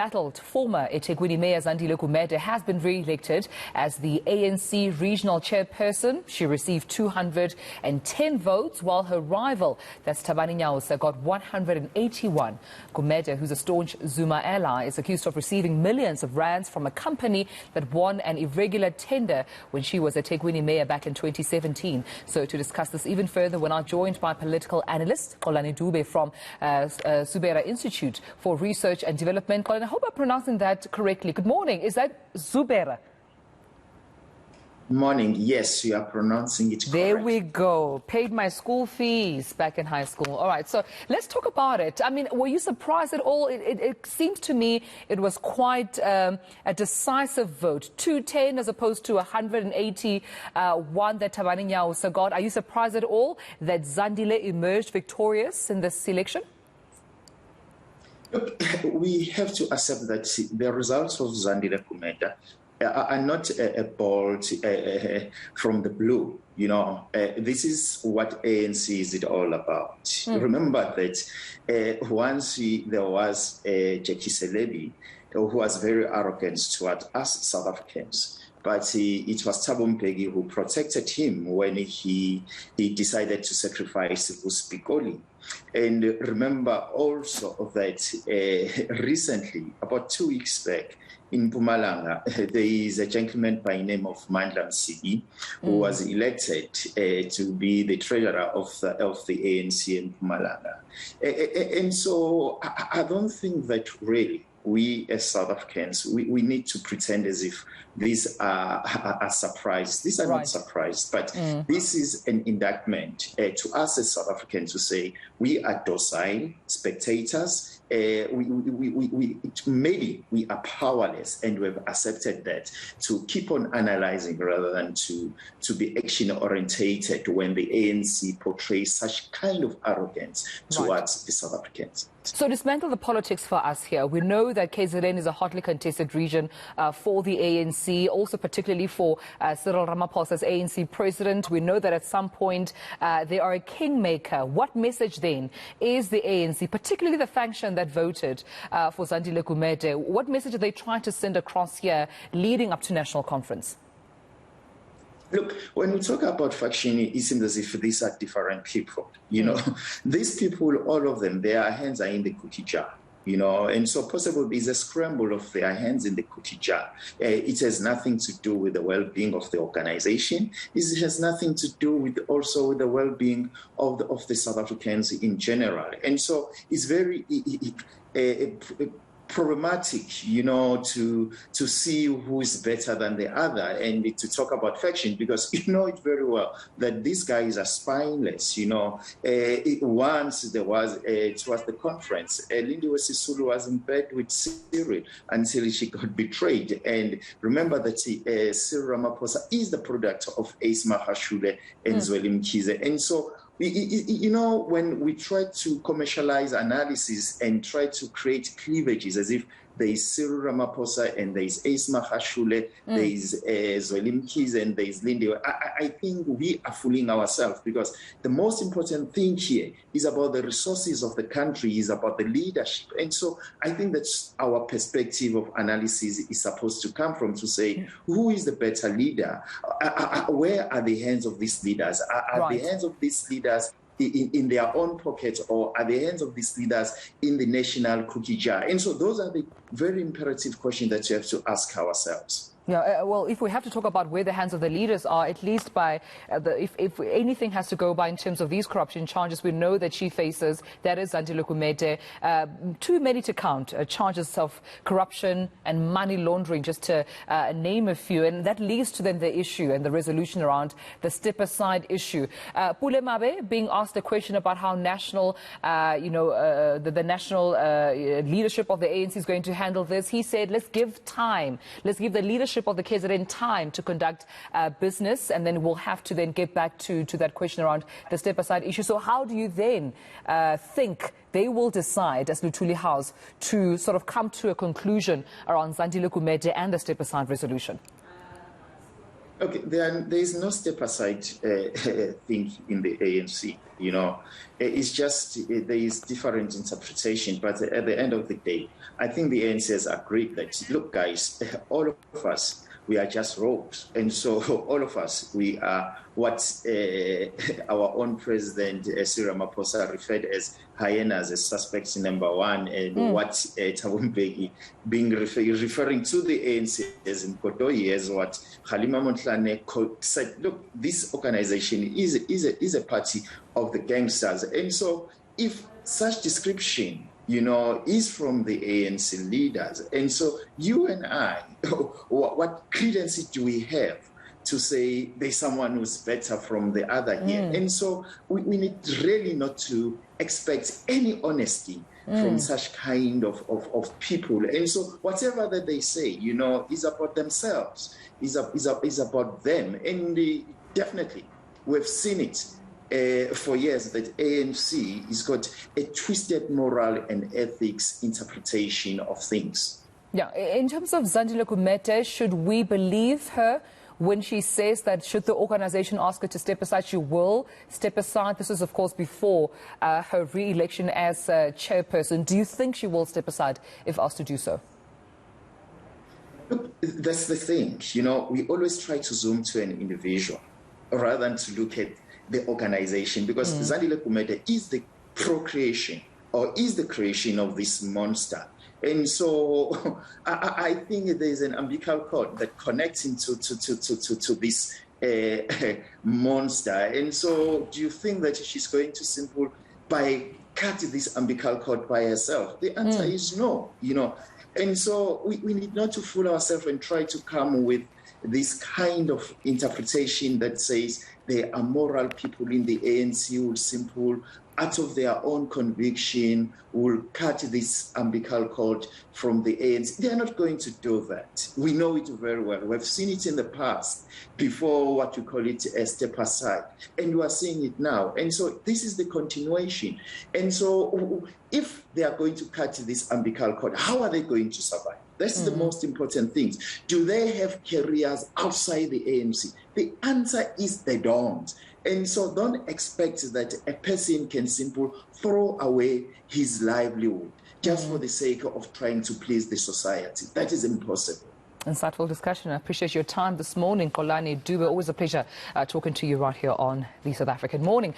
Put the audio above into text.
Battled former eThekwini Mayor Zandile Gumede has been re-elected as the ANC regional chairperson. She received 210 votes, while her rival, that's Thabani Nyawose, got 181. Gumede, who's a staunch Zuma ally, is accused of receiving millions of rands from a company that won an irregular tender when she was eThekwini Mayor back in 2017. So to discuss this even further, we're now joined by political analyst Xolani Dube from Xubera Institute for Research and Development. I hope I'm pronouncing that correctly. Good morning. Is that Xubera? Morning. Yes, you are pronouncing it correct. There we go. Paid my school fees back in high school. All right. So let's talk about it. I mean, were you surprised at all? It seems to me it was quite a decisive vote. 210 as opposed to 181 that Thabani Nyawose got. Are you surprised at all that Zandile emerged victorious in this election? Look, we have to accept that the results of Zandile Gumede are not a bolt from the blue. You know, this is what ANC is all about. Remember that once there was Jackie Selebi, who was very arrogant toward us South Africans. But it was Thabo Mbeki who protected him when he decided to sacrifice Uspikoli. And remember also that recently, about 2 weeks back, in Mpumalanga, there is a gentleman by the name of Mandla Msidi who was elected to be the treasurer of the ANC in Mpumalanga. And so I don't think that really we as South Africans, we need to pretend as if these are a surprise. These are not surprised, but this is an indictment to us as South Africans to say we are docile spectators. Maybe we are powerless, and we've accepted that, to keep on analyzing rather than to be action orientated when the ANC portrays such kind of arrogance towards the South Africans. So dismantle the politics for us here. We know that KZN is a hotly contested region for the ANC, also particularly for Cyril Ramaphosa as ANC president. We know that at some point they are a kingmaker. What message then is the ANC, particularly the faction that voted for Zandile Gumede, what message are they trying to send across here leading up to national conference? Look, when we talk about faction, it seems as if these are different people. You know, these people, all of them, their hands are in the cookie jar. You know, and so possible there's a scramble of their hands in the cookie jar. It has nothing to do with the well-being of the organization. It has nothing to do with also with the well-being of the South Africans in general. And so it's very problematic, you know, to see who is better than the other and to talk about faction, because you know it very well that these guys are spineless. You know, once there was towards the conference, Lindiwe Sisulu was in bed with Cyril until she got betrayed. And remember that Cyril Ramaphosa is the product of Ace Mahashule and Zweli Mkhize. And so you know, when we try to commercialize analysis and try to create cleavages as if there is Cyril Ramaphosa and there is Ace Mahashule, there is Zweli Mkhize and there is Lindiwe, I think we are fooling ourselves, because the most important thing here is about the resources of the country, is about the leadership. And so I think that's our perspective of analysis is supposed to come from, to say who is the better leader? Where are the hands of these leaders? Are the hands of these leaders in their own pockets, or are the hands of these leaders in the national cookie jar? And so those are the very imperative questions that you have to ask ourselves. Yeah, well, if we have to talk about where the hands of the leaders are, at least by if anything has to go by in terms of these corruption charges, we know that she faces, that is Zandile Gumede, too many to count, charges of corruption and money laundering, just to name a few. And that leads to then the issue and the resolution around the step-aside issue. Pule Mabe being asked a question about how national, the national leadership of the ANC is going to handle this. He said, let's give time. Let's give the leadership of the KZN time to conduct business, and then we'll have to then get back to that question around the step-aside issue. So how do you then think they will decide as Luthuli House to sort of come to a conclusion around Zandile Gumede and the step-aside resolution? Okay, there is no step aside thing in the ANC. It's just there is different interpretation. But at the end of the day, I think the ANC has agreed that, look, guys, all of us, we are just rogues. And so all of us, we are what our own president, Cyril Ramaphosa, referred as hyenas, as suspects number one, and what Thabo Mbeki being referring to the ANC as in Kotoyi, as what Halima Montlane said, look, this organization is a party of the gangsters. And so if such description is from the ANC leaders. And so you and I, what credence do we have to say there's someone who's better from the other here? And so we need really not to expect any honesty from such kind of people. And so whatever that they say, is about themselves, is about them. And definitely, we've seen it for years that ANC has got a twisted moral and ethics interpretation of things. Yeah, in terms of Zandile Gumede, should we believe her when she says that should the organization ask her to step aside, she will step aside? This is, of course, before her re-election as chairperson. Do you think she will step aside if asked to do so? Look, that's the thing. We always try to zoom to an individual rather than to look at the organization, because Zandile Gumede is the procreation or is the creation of this monster. And so I think there's an umbilical cord that connects into to this monster. And so do you think that she's going to simply cut this umbilical cord by herself? The answer is no, And so we need not to fool ourselves and try to come with this kind of interpretation that says there are moral people in the ANC who simply, out of their own conviction, will cut this umbilical cord from the ANC. They are not going to do that. We know it very well. We've seen it in the past, before what you call it a step aside. And we are seeing it now. And so this is the continuation. And so if they are going to cut this umbilical cord, how are they going to survive? That's the most important thing. Do they have careers outside the ANC? The answer is they don't. And so don't expect that a person can simply throw away his livelihood just for the sake of trying to please the society. That is impossible. Insightful discussion. I appreciate your time this morning, Xolani Dube. Always a pleasure talking to you right here on the South African Morning.